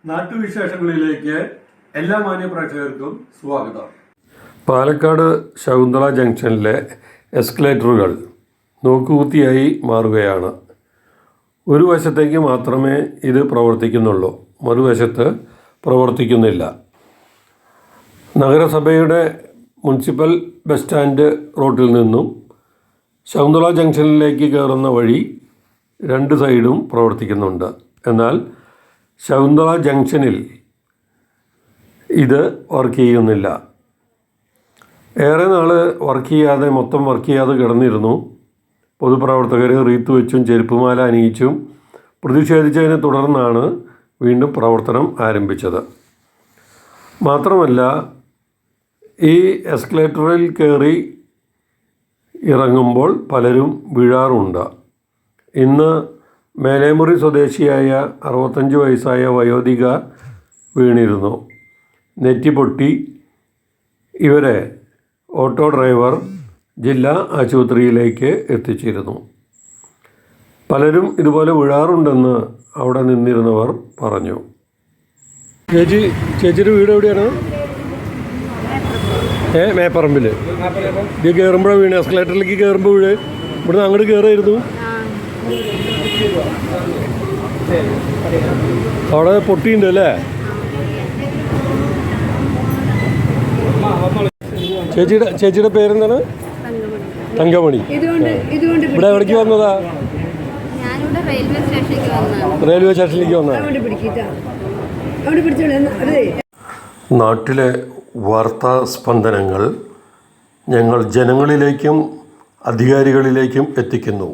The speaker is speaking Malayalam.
നാട്ടുവിശേഷങ്ങളിലേക്ക് എല്ലാ മാന്യ പ്രേക്ഷകർക്കും സ്വാഗതം. പാലക്കാട് ശകുന്തള ജംഗ്ഷനിലെ എസ്കലേറ്ററുകൾ നോക്കുകുത്തിയായി മാറുകയാണ്. ഒരു വശത്തേക്ക് മാത്രമേ ഇത് പ്രവർത്തിക്കുന്നുള്ളൂ, മറുവശത്ത് പ്രവർത്തിക്കുന്നില്ല. നഗരസഭയുടെ മുനിസിപ്പൽ ബസ് സ്റ്റാൻഡ് റോഡിൽ നിന്നും ശകുന്തള ജംഗ്ഷനിലേക്ക് കയറുന്ന വഴി രണ്ട് സൈഡും പ്രവർത്തിക്കുന്നുണ്ട്. എന്നാൽ ശകുന്തള ജംഗ്ഷനിൽ ഇത് വർക്ക് ചെയ്യുന്നില്ല. ഏറെ നാൾ മൊത്തം വർക്ക് ചെയ്യാതെ കിടന്നിരുന്നു. പൊതുപ്രവർത്തകർ റീത്ത് വെച്ചും ചെരുപ്പുമാല അണിയിച്ചും പ്രതിഷേധിച്ചതിനെ തുടർന്നാണ് വീണ്ടും പ്രവർത്തനം ആരംഭിച്ചത്. മാത്രമല്ല, ഈ എസ്കലേറ്ററിൽ കയറി ഇറങ്ങുമ്പോൾ പലരും വീഴാറുണ്ട്. ഇന്ന് മേലേമുറി സ്വദേശിയായ 65 വയസ്സായ വയോധിക വീണിരുന്നു. നെറ്റി പൊട്ടി. ഇവരെ ഓട്ടോ ഡ്രൈവർ ജില്ലാ ആശുപത്രിയിലേക്ക് എത്തിച്ചിരുന്നു. പലരും ഇതുപോലെ വീഴാറുണ്ടെന്ന് അവിടെ നിന്നിരുന്നവർ പറഞ്ഞു. ചേച്ചിയുടെ വീട് എവിടെയാണ്? മേപ്പറമ്പിൽ. ഇത് കയറുമ്പോഴാണ് വീണ്. എസ്കലേറ്ററിലേക്ക് കയറുമ്പോൾ വീട്. ഇവിടുന്ന് അങ്ങോട്ട് കയറായിരുന്നു. അവിടെ പൊട്ടിയുണ്ട് അല്ലേ? ചേച്ചിയുടെ പേരെന്താണ്? തങ്കമണി. ഇവിടെ എവിടേക്ക് വന്നതാ? റെയിൽവേ സ്റ്റേഷനിലേക്ക് വന്നതാ. നാട്ടിലെ വാർത്താ സ്പന്ദനങ്ങൾ ഞങ്ങൾ ജനങ്ങളിലേക്കും അധികാരികളിലേക്കും എത്തിക്കുന്നു.